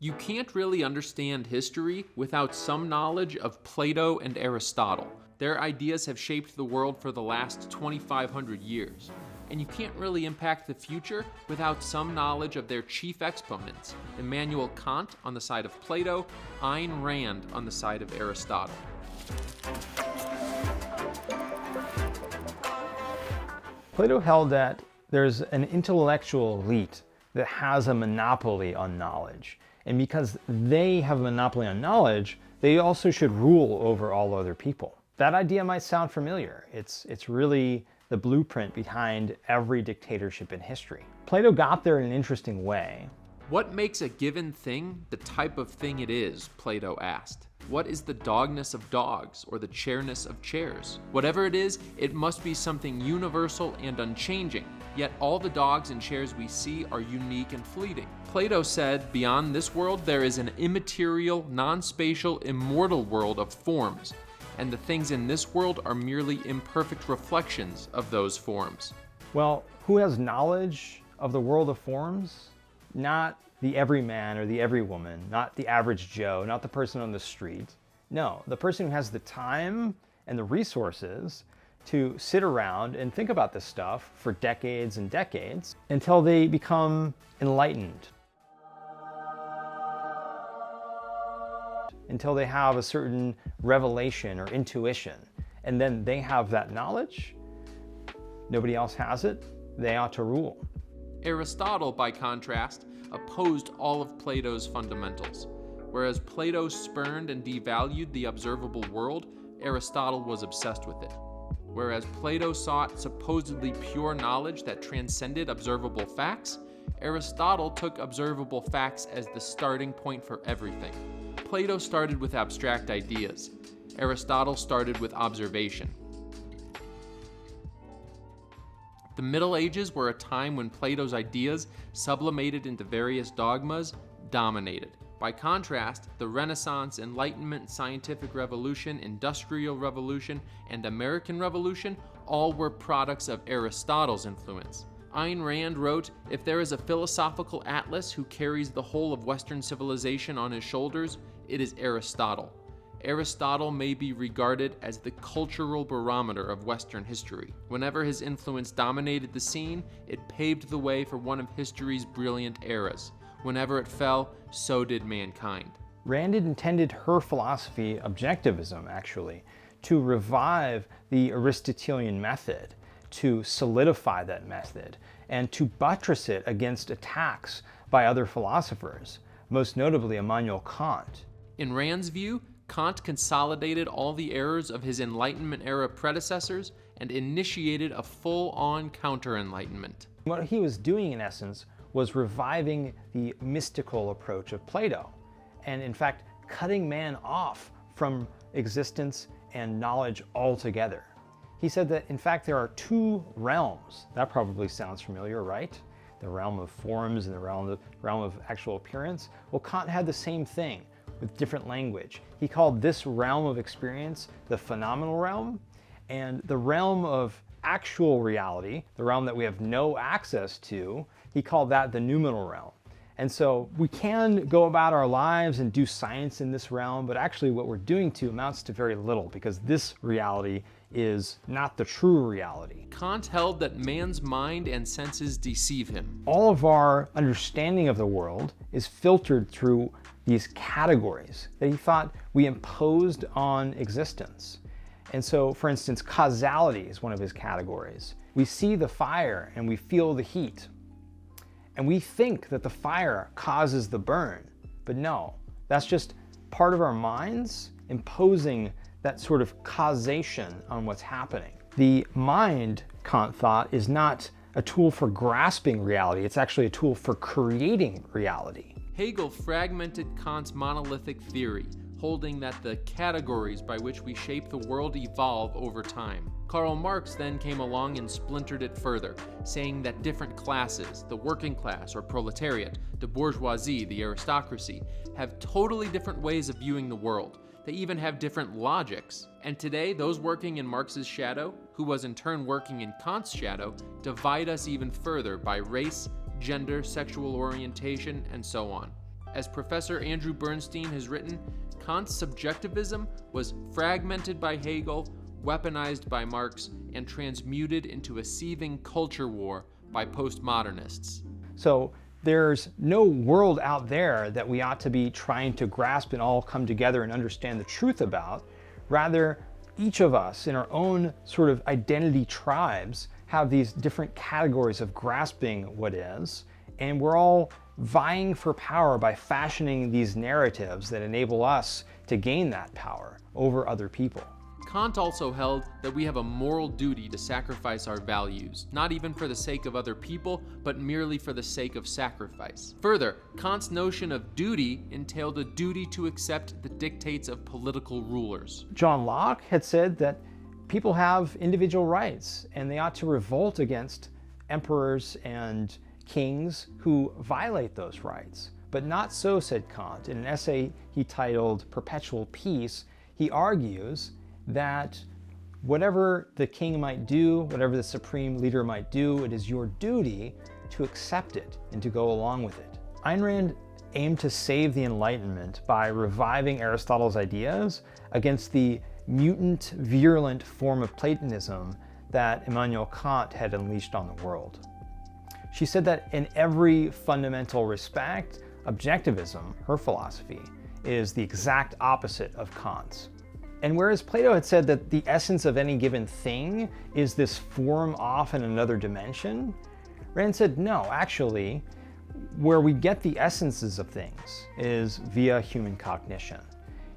You can't really understand history without some knowledge of Plato and Aristotle. Their ideas have shaped the world for the last 2,500 years. And you can't really impact the future without some knowledge of their chief exponents, Immanuel Kant on the side of Plato, Ayn Rand on the side of Aristotle. Plato held that there's an intellectual elite that has a monopoly on knowledge. And because they have a monopoly on knowledge, they also should rule over all other people. That idea might sound familiar. It's really the blueprint behind every dictatorship in history. Plato got there in an interesting way. What makes a given thing the type of thing it is, Plato asked. What is the dogness of dogs or the chairness of chairs? Whatever it is, it must be something universal and unchanging. Yet all the dogs and chairs we see are unique and fleeting. Plato said, beyond this world there is an immaterial, non-spatial, immortal world of forms, and the things in this world are merely imperfect reflections of those forms. Well, who has knowledge of the world of forms? Not the everyman or the everywoman, not the average Joe, not the person on the street. No, the person who has the time and the resources to sit around and think about this stuff for decades and decades until they become enlightened. Until they have a certain revelation or intuition. And then they have that knowledge, nobody else has it, they ought to rule. Aristotle, by contrast, opposed all of Plato's fundamentals. Whereas Plato spurned and devalued the observable world, Aristotle was obsessed with it. Whereas Plato sought supposedly pure knowledge that transcended observable facts, Aristotle took observable facts as the starting point for everything. Plato started with abstract ideas. Aristotle started with observation. The Middle Ages were a time when Plato's ideas, sublimated into various dogmas, dominated. By contrast, the Renaissance, Enlightenment, Scientific Revolution, Industrial Revolution, and American Revolution all were products of Aristotle's influence. Ayn Rand wrote, "If there is a philosophical atlas who carries the whole of Western civilization on his shoulders, it is Aristotle. Aristotle may be regarded as the cultural barometer of Western history. Whenever his influence dominated the scene, it paved the way for one of history's brilliant eras. Whenever it fell, so did mankind." Rand intended her philosophy, objectivism actually, to revive the Aristotelian method, to solidify that method, and to buttress it against attacks by other philosophers, most notably Immanuel Kant. In Rand's view, Kant consolidated all the errors of his Enlightenment-era predecessors and initiated a full-on counter-Enlightenment. What he was doing, in essence, was reviving the mystical approach of Plato, and in fact, cutting man off from existence and knowledge altogether. He said that, in fact, there are two realms. That probably sounds familiar, right? The realm of forms and the realm of actual appearance. Well, Kant had the same thing with different language. He called this realm of experience the phenomenal realm, and the realm of actual reality, the realm that we have no access to, he called that the noumenal realm. And so we can go about our lives and do science in this realm, but actually what we're doing to amounts to very little, because this reality is not the true reality. Kant held that man's mind and senses deceive him. All of our understanding of the world is filtered through these categories that he thought we imposed on existence. And so, for instance, causality is one of his categories. We see the fire and we feel the heat. And we think that the fire causes the burn. But no, that's just part of our minds imposing that sort of causation on what's happening. The mind, Kant thought, is not a tool for grasping reality. It's actually a tool for creating reality. Hegel fragmented Kant's monolithic theory, holding that the categories by which we shape the world evolve over time. Karl Marx then came along and splintered it further, saying that different classes, the working class or proletariat, the bourgeoisie, the aristocracy, have totally different ways of viewing the world. They even have different logics. And today, those working in Marx's shadow, who was in turn working in Kant's shadow, divide us even further by race, gender, sexual orientation, and so on. As Professor Andrew Bernstein has written, Kant's subjectivism was fragmented by Hegel, weaponized by Marx, and transmuted into a seething culture war by postmodernists. So there's no world out there that we ought to be trying to grasp and all come together and understand the truth about. Rather, each of us in our own sort of identity tribes have these different categories of grasping what is, and we're all vying for power by fashioning these narratives that enable us to gain that power over other people. Kant also held that we have a moral duty to sacrifice our values, not even for the sake of other people, but merely for the sake of sacrifice. Further, Kant's notion of duty entailed a duty to accept the dictates of political rulers. John Locke had said that people have individual rights and they ought to revolt against emperors and kings who violate those rights. But not so, said Kant. In an essay he titled Perpetual Peace, he argues that whatever the king might do, whatever the supreme leader might do, it is your duty to accept it and to go along with it. Ayn Rand aimed to save the Enlightenment by reviving Aristotle's ideas against the mutant, virulent form of Platonism that Immanuel Kant had unleashed on the world. She said that in every fundamental respect, objectivism, her philosophy, is the exact opposite of Kant's. And whereas Plato had said that the essence of any given thing is this form off in another dimension, Rand said no, actually, where we get the essences of things is via human cognition.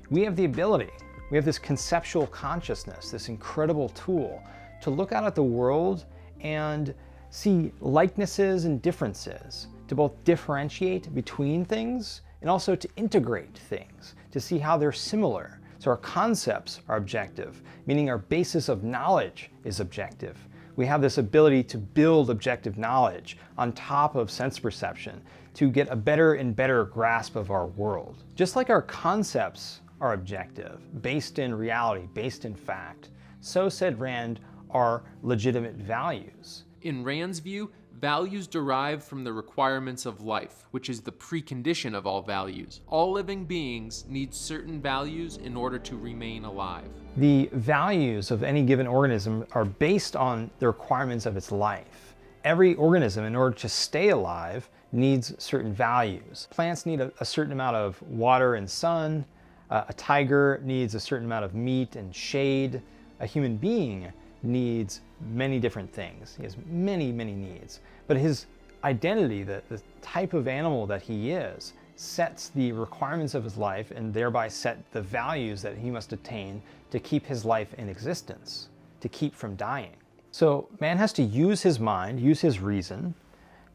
We have the ability, we have this conceptual consciousness, this incredible tool to look out at the world and see likenesses and differences, to both differentiate between things and also to integrate things, to see how they're similar. So our concepts are objective, meaning our basis of knowledge is objective. We have this ability to build objective knowledge on top of sense perception to get a better and better grasp of our world. Just like our concepts are objective, based in reality, based in fact, so, said Rand, are legitimate values. In Rand's view, values derive from the requirements of life, which is the precondition of all values. All living beings need certain values in order to remain alive. The values of any given organism are based on the requirements of its life. Every organism, in order to stay alive, needs certain values. Plants need a certain amount of water and sun. A tiger needs a certain amount of meat and shade. A human being needs many different things. He has many, many needs. But his identity, the type of animal that he is, sets the requirements of his life and thereby set the values that he must attain to keep his life in existence, to keep from dying. So man has to use his mind, use his reason,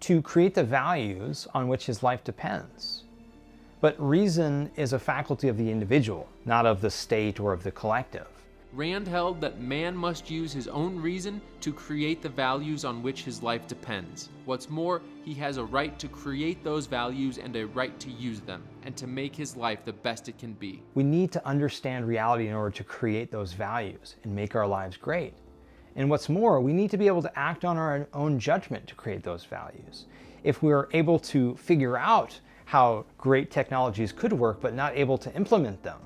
to create the values on which his life depends. But reason is a faculty of the individual, not of the state or of the collective. Rand held that man must use his own reason to create the values on which his life depends. What's more, he has a right to create those values and a right to use them, and to make his life the best it can be. We need to understand reality in order to create those values and make our lives great. And what's more, we need to be able to act on our own judgment to create those values. If we're able to figure out how great technologies could work but not able to implement them,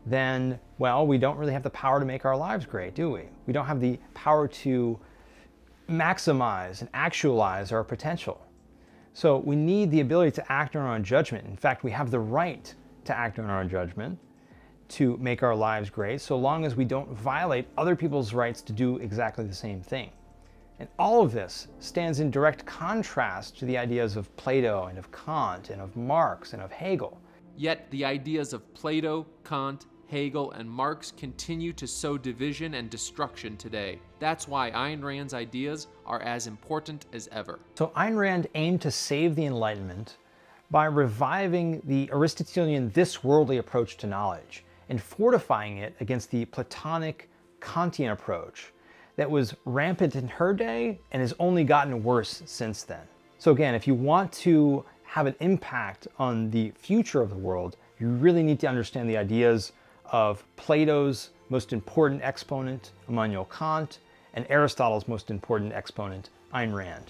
then, well, we don't really have the power to make our lives great, do we? We don't have the power to maximize and actualize our potential. So we need the ability to act on our own judgment. In fact, we have the right to act on our own judgment to make our lives great, so long as we don't violate other people's rights to do exactly the same thing. And all of this stands in direct contrast to the ideas of Plato and of Kant and of Marx and of Hegel. Yet the ideas of Plato, Kant, Hegel, and Marx continue to sow division and destruction today. That's why Ayn Rand's ideas are as important as ever. So Ayn Rand aimed to save the Enlightenment by reviving the Aristotelian this-worldly approach to knowledge and fortifying it against the Platonic Kantian approach that was rampant in her day and has only gotten worse since then. So again, if you want to have an impact on the future of the world, you really need to understand the ideas of Plato's most important exponent, Immanuel Kant, and Aristotle's most important exponent, Ayn Rand.